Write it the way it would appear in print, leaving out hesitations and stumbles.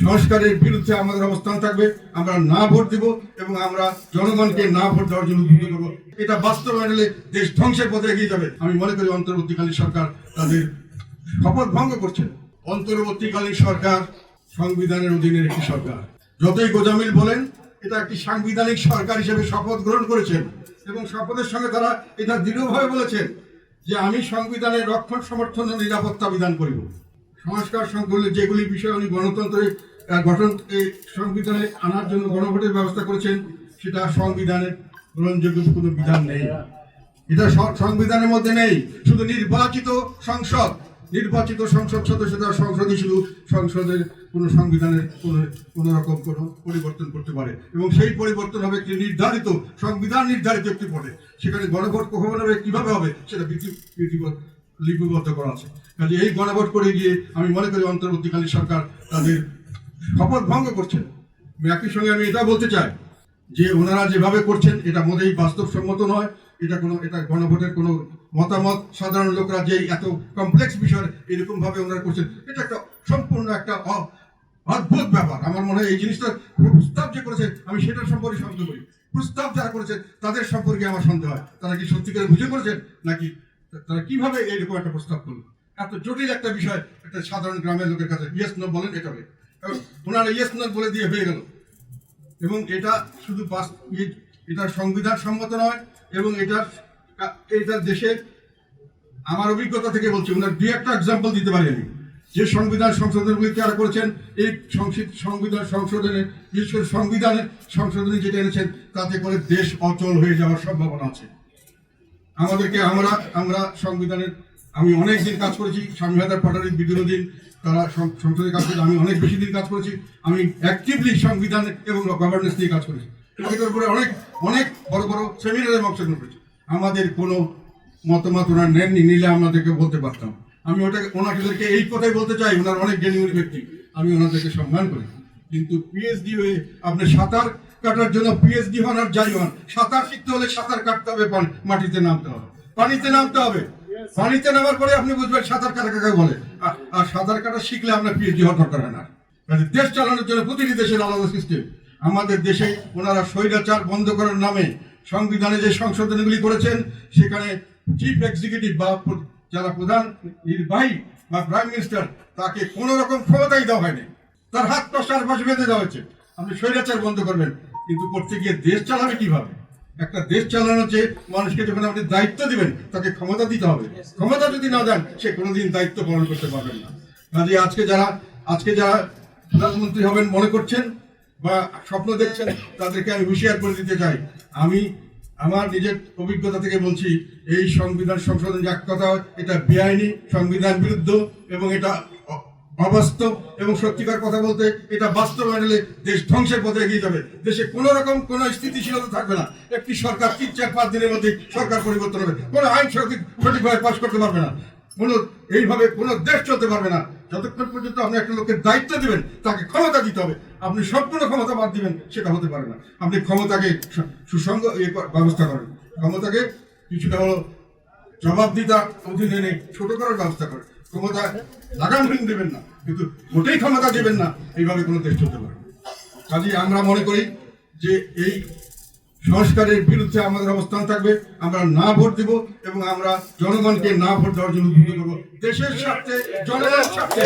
সংস্কারের বিরুদ্ধে আমাদের অবস্থান থাকবে। আমরা না ভোট দিব এবং আমরা জনগণকে না ভোট দেওয়ার জন্য উদ্বুদ্ধ করবো। এটা বাস্তবায়নে দেশ ধ্বংসের পথে এগিয়ে যাবে। আমি মনে করি অন্তর্বর্তীকালীন সরকার তাদের শপথ ভঙ্গ করছেন। অন্তর্বর্তীকালীন সরকার সংবিধানের অধীনের একটি সরকার। যতই গোজামিল বলেন, এটা একটি সাংবিধানিক সরকার হিসেবে শপথ গ্রহণ করেছেন এবং শপথের সঙ্গে তারা এটা দৃঢ়ভাবে বলেছেন যে আমি সংবিধানের রক্ষণ সমর্থন ও নিরাপত্তা বিধান করিব। সংস্কার সংকলনে যেগুলি বিষয়ে উনি গণতন্ত্রের গঠন সংবিধানে আনার জন্য গণভোটের ব্যবস্থা করেছেন, সেটা সংবিধানের গ্রহণযোগ্য কোনো বিধান নেই। এটা সংবিধানের মধ্যে নেই। শুধু নির্বাচিত সংসদ সদস্যরা সংসদে শুধু সংসদের কোনো সংবিধানের কোনো রকম কোনো পরিবর্তন করতে পারে এবং সেই পরিবর্তন হবে একটি নির্ধারিত সংবিধান নির্ধারিত একটি পদে। সেখানে গণভোট কখন হবে, কিভাবে হবে, সেটা লিপিবদ্ধ করা আছে। কাজে এই গণভোট করে গিয়ে আমি মনে করি অন্তর্বর্তীকালীন সরকার তাদের শপথ ভঙ্গ করছেন। একই সঙ্গে আমি এটা বলতে চাই যে ওনারা যেভাবে করছেন এটা মোটেই বাস্তবসম্মত নয়। এটা গণভোটের কোনো মতামত সাধারণ লোকরা যে এত কমপ্লেক্স বিষয় এরকম ভাবে ওনারা করছেন, এটা একটা সম্পূর্ণ একটা অদ্ভুত ব্যাপার। আমার মনে হয় এই জিনিসটা প্রস্তাব যে করেছে আমি সেটার সম্পর্কে সন্দেহ করি। প্রস্তাব যারা করেছে তাদের সম্পর্কে আমার সন্দেহ হয় তারা কি সত্যিকারে বুঝে করেছেন নাকি তারা কিভাবে এইরকম একটা প্রস্তাব করলো। এত জটিল একটা বিষয় একটা সাধারণ গ্রামের লোকের কাছে ইয়েস নো বলেন এটা হবে, ওনারা ইয়েস নো বলে দিয়ে হয়ে গেল। এবং এটা শুধু এটা সংবিধান সম্মত নয় এবং এটা দেশের আমার অভিজ্ঞতা থেকে বলছি, ওনার দুই একটা এক্সাম্পল দিতে পারি আমি। যে সংবিধান সংশোধনগুলি যারা করেছেন এই সংবিধান সংশোধনে, বিশেষ করে সংবিধানের সংশোধনী যেটা এনেছেন তাতে করে দেশ অচল হয়ে যাওয়ার সম্ভাবনা আছে। আমরা সংবিধানের আমি অনেক দিন কাজ করেছি। স্বামী হায়দার পাটোয়ারির বিদ্রোহ দিন তারা সংসদে কাজ করেছে, আমি অনেক বেশি দিন কাজ করেছি। আমি অ্যাক্টিভলি সংবিধান এবং গভর্নেন্স নিয়ে কাজ করেছি। এটার উপরে অনেক বড় বড় সেমিনারে অংশগ্রহণ করেছি। আমাদের কোনো মতামত ওনার নেননি, নিলে আমাদেরকে বলতে পারতাম। আমি ওনাদেরকে এই কথাই বলতে চাই, ওনার অনেক জ্ঞানী ব্যক্তি, আমি ওনাদেরকে সম্মান করি। কিন্তু পিএইচডি হয়ে আপনি সাঁতার কাটার জন্য পিএইচডি হন আর যাই হন, সাঁতার শিখতে হলে সাঁতার কাটতে হবে, মাটিতে নামতে হবে, পানিতে নামতে হবে। পানিতে নামার পরে আপনি বুঝবেন সাঁতার কাটা কাকে বলে। আর সাঁতার কাটা শিখলে আপনার পিএইচডি হওয়ার দরকার হয় না। দেশ চালানোর জন্য প্রতিটি দেশের আলাদা সিস্টেম। আমাদের দেশে ওনারা স্বৈরাচার বন্ধ করার নামে সংবিধানে যে সংশোধনীগুলি করেছেন সেখানে চিফ এক্সিকিউটিভ বা যারা প্রধান নির্বাহী বা প্রাইম মিনিস্টার তাকে কোন রকম ক্ষমতাই দেওয়া হয়নি। তার হাত পা চারপাশে বেঁধে দেওয়া হয়েছে। আপনি স্বৈরাচার বন্ধ করবেন, কিন্তু করতে গিয়ে দেশ চালাবে কিভাবে? একটা দেশ চালানোর যে মানুষকে যখন আপনি দায়িত্ব দিবেন তাকে ক্ষমতা দিতে হবে। ক্ষমতা যদি না দেন সে কোনোদিন দায়িত্ব পালন করতে পারবেন না। কাজে আজকে যারা প্রধানমন্ত্রী হবেন মনে করছেন বা স্বপ্ন দেখছেন তাদেরকে আমি হুঁশিয়ার করে দিতে চাই। আমি আমার নিজের অভিজ্ঞতা থেকে বলছি, এই সংবিধান সংশোধন এক কথা এটা বেআইনি, সংবিধান বিরুদ্ধ এবং এটা অবাস্তব এবং সত্যিকার কথা বলতে এটা বাস্তবায়নে দেশ ধ্বংসের পথে এগিয়ে যাবে। দেশে কোনো রকম কোনো স্থিতিশীলতা থাকবে না। একটি সরকার 3-4-5 দিনের মধ্যে সরকার পরিবর্তন হবে, কোনো আইন সঠিকভাবে পাশ করতে পারবে না, এইভাবে কোনো দেশ চলতে পারবে না। যতক্ষণ পর্যন্ত আপনি একটা লোকের দায়িত্ব দিবেন তাকে ক্ষমতা দিতে হবে। আপনি সম্পূর্ণ ক্ষমতা বাদ দিবেন সেটা হতে পারে না। আপনি ক্ষমতাকে সুসংগ ব্যবস্থা করেন, ক্ষমতাকে কিছুটা হলো জবাবদিহিতার অধীনে এনে ছোট করার ব্যবস্থা করেন। ক্ষমতা লাগাম দেবেন না, কিন্তু মোটেই ক্ষমতা দেবেন না, এইভাবে কোনো দেশ চলতে পারে না। কাজেই আমরা মনে করি যে এই সংস্কারের বিরুদ্ধে আমাদের অবস্থান থাকবে। আমরা না ভোট দিব এবং আমরা জনগণকে না ভোট দেওয়ার জন্য উদ্বুদ্ধ করবো। দেশের স্বার্থে, জনগণের স্বার্থে